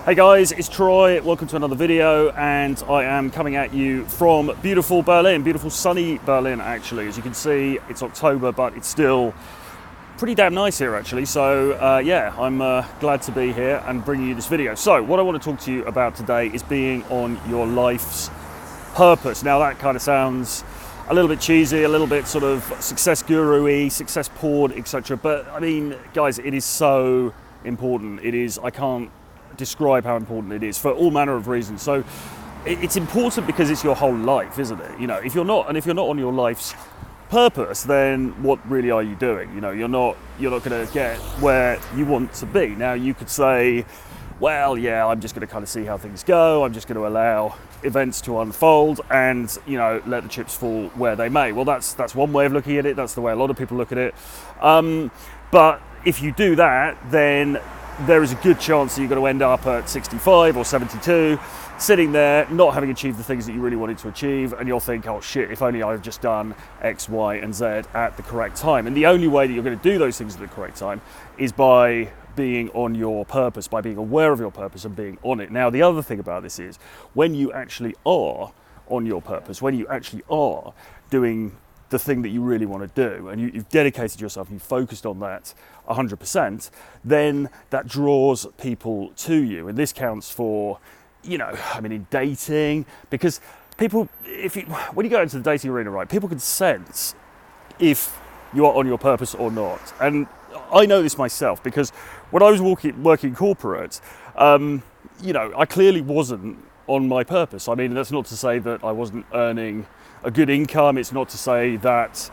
Hey guys, it's Troy. Welcome to another video, and I am coming at you from beautiful Berlin, beautiful sunny Berlin actually. As you can see, it's October, but it's still pretty damn nice here actually. So yeah, I'm glad to be here and bringing you this video. So what I want to talk to you about today is being on your life's purpose. Now that kind of sounds a little bit cheesy, a little bit sort of success guru-y, success porn, etc. But I mean, guys, it is so important. It is, I can't describe how important it is for all manner of reasons. So it's important because it's your whole life, isn't it? You know, if you're not on your life's purpose, then what really are you doing? You know, you're not going to get where you want to be. Now you could say, well, yeah, I'm just going to kind of see how things go. I'm just going to allow events to unfold and, you know, let the chips fall where they may. Well, that's one way of looking at it. That's the way a lot of people look at it. But if you do that, then there is a good chance that you're going to end up at 65 or 72, sitting there, not having achieved the things that you really wanted to achieve, and you'll think, oh shit, if only I've just done X, Y, and Z at the correct time. And the only way that you're going to do those things at the correct time is by being on your purpose, by being aware of your purpose and being on it. Now, the other thing about this is, when you actually are on your purpose, when you actually are doing the thing that you really want to do, and you've dedicated yourself, you've focused on that 100%, then that draws people to you. And this counts for, you know, I mean, in dating, because people, when you go into the dating arena, right, people can sense if you are on your purpose or not. And I know this myself, because when I was working corporate, you know, I clearly wasn't on my purpose. I mean, that's not to say that I wasn't earning a good income. It's not to say that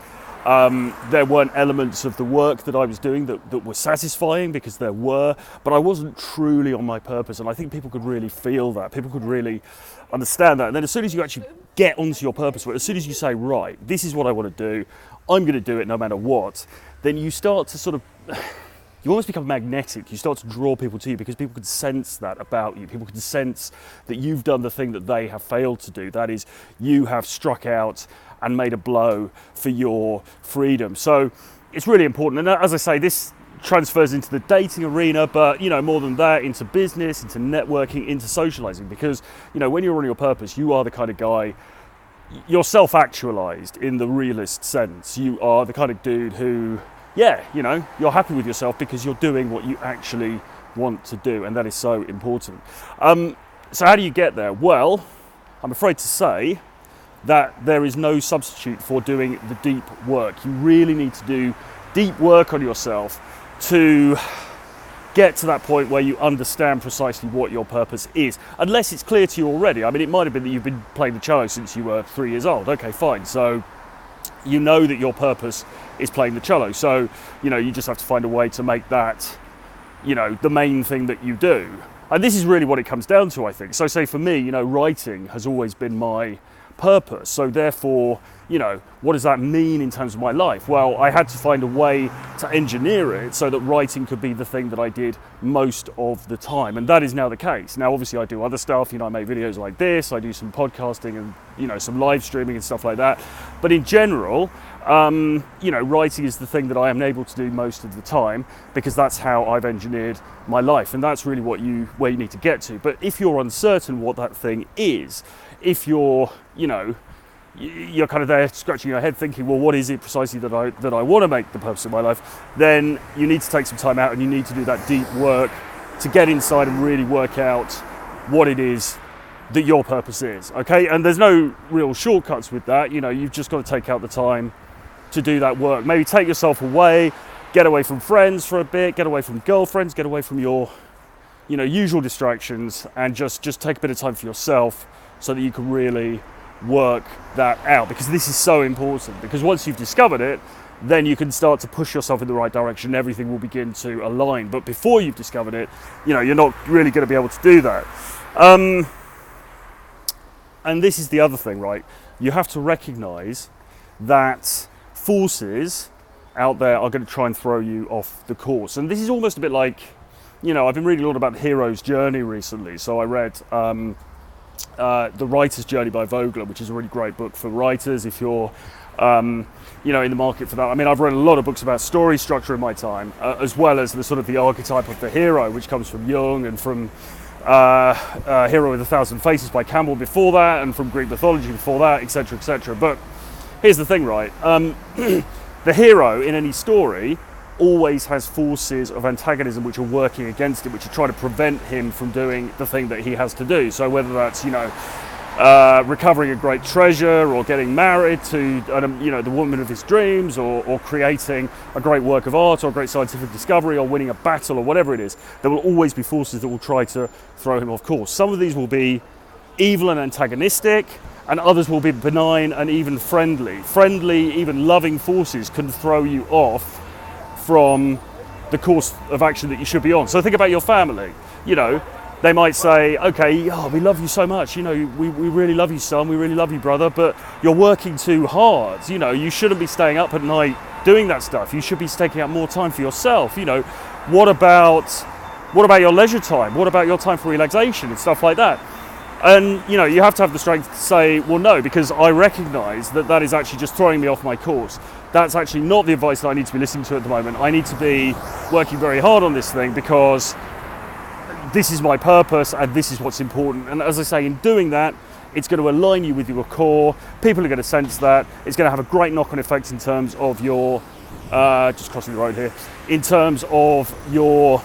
there weren't elements of the work that I was doing that were satisfying, because there were, but I wasn't truly on my purpose. And I think people could really feel that. People could really understand that. And then as soon as you actually get onto your purpose, as soon as you say, right, this is what I want to do, I'm going to do it no matter what, then you start to sort of, you almost become magnetic. You start to draw people to you because people can sense that about you. People can sense that you've done the thing that they have failed to do. That is, you have struck out and made a blow for your freedom. So it's really important. And as I say, this transfers into the dating arena, but, you know, more than that, into business, into networking, into socializing. Because, you know, when you're on your purpose, you are the kind of guy, you're self-actualized in the realist sense. You are the kind of dude who, yeah, you know, you're happy with yourself because you're doing what you actually want to do, and that is so important. So how do you get there? Well, I'm afraid to say that there is no substitute for doing the deep work. You really need to do deep work on yourself to get to that point where you understand precisely what your purpose is, unless it's clear to you already. I mean, it might have been that you've been playing the cello since you were 3 years old. Okay, fine. So you know that your purpose is playing the cello. So, you know, you just have to find a way to make that, you know, the main thing that you do. And this is really what it comes down to, I think. So say for me, you know, writing has always been my purpose. So therefore, you know, what does that mean in terms of my life? Well, I had to find a way to engineer it so that writing could be the thing that I did most of the time. And that is now the case. Now, obviously I do other stuff, you know, I make videos like this, I do some podcasting and, you know, some live streaming and stuff like that. But in general, you know, writing is the thing that I am able to do most of the time, because that's how I've engineered my life. And that's really where you need to get to. But if you're uncertain what that thing is, if you're, you know, you're kind of there scratching your head thinking, well, what is it precisely that I want to make the purpose of my life, then you need to take some time out and you need to do that deep work to get inside and really work out what it is that your purpose is, okay? And there's no real shortcuts with that. You know, you've just got to take out the time to do that work. Maybe take yourself away, get away from friends for a bit, get away from girlfriends, get away from your, you know, usual distractions, and just take a bit of time for yourself so that you can really work that out, because this is so important. Because once you've discovered it, then you can start to push yourself in the right direction. Everything will begin to align. But before you've discovered it, you know, you're not really going to be able to do that. And this is the other thing, right? You have to recognize that forces out there are going to try and throw you off the course. And this is almost a bit like, you know, I've been reading a lot about the hero's journey recently. So I read The Writer's Journey by Vogler, which is a really great book for writers if you're you know, in the market for that. I mean, I've read a lot of books about story structure in my time, as well as the sort of the archetype of the hero, which comes from Jung and from Hero with a Thousand Faces by Campbell before that, and from Greek mythology before that, etc., etc. But here's the thing, right? The hero in any story always has forces of antagonism which are working against him, which are trying to prevent him from doing the thing that he has to do. So whether that's, recovering a great treasure, or getting married to, the woman of his dreams, or creating a great work of art, or a great scientific discovery, or winning a battle, or whatever it is, there will always be forces that will try to throw him off course. Some of these will be evil and antagonistic, and others will be benign and even friendly. Friendly, even loving forces can throw you off from the course of action that you should be on. So think about your family. They might say, okay, we love you so much, we really love you, son, we really love you, brother, but you're working too hard. You shouldn't be staying up at night doing that stuff. You should be taking up more time for yourself. What about your leisure time? What about your time for relaxation and stuff like that? And you have to have the strength to say, well, no, because I recognize that is actually just throwing me off my course. That's actually not the advice that I need to be listening to at the moment. I need to be working very hard on this thing, because this is my purpose and this is what's important. And as I say, in doing that, it's going to align you with your core. People are going to sense that. It's going to have a great knock-on effect in terms of your, just crossing the road here, in terms of your,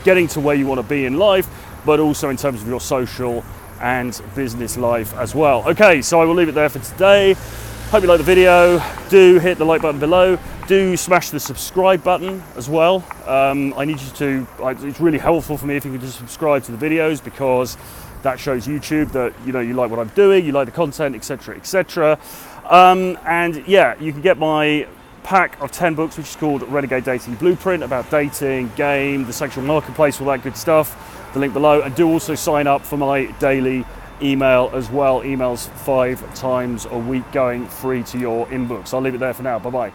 getting to where you want to be in life, but also in terms of your social and business life as well. Okay, so I will leave it there for today. Hope you like the video. Do hit the like button below. Do smash the subscribe button as well. I need you to, it's really helpful for me if you could just subscribe to the videos, because that shows YouTube that you like what I'm doing, you like the content, etc., etc. And yeah, you can get my pack of 10 books, which is called Renegade Dating Blueprint, about dating, game, the sexual marketplace, all that good stuff. The link below. And do also sign up for my daily email as well. Emails 5 times a week going free to your inbox. I'll leave it there for now. Bye bye.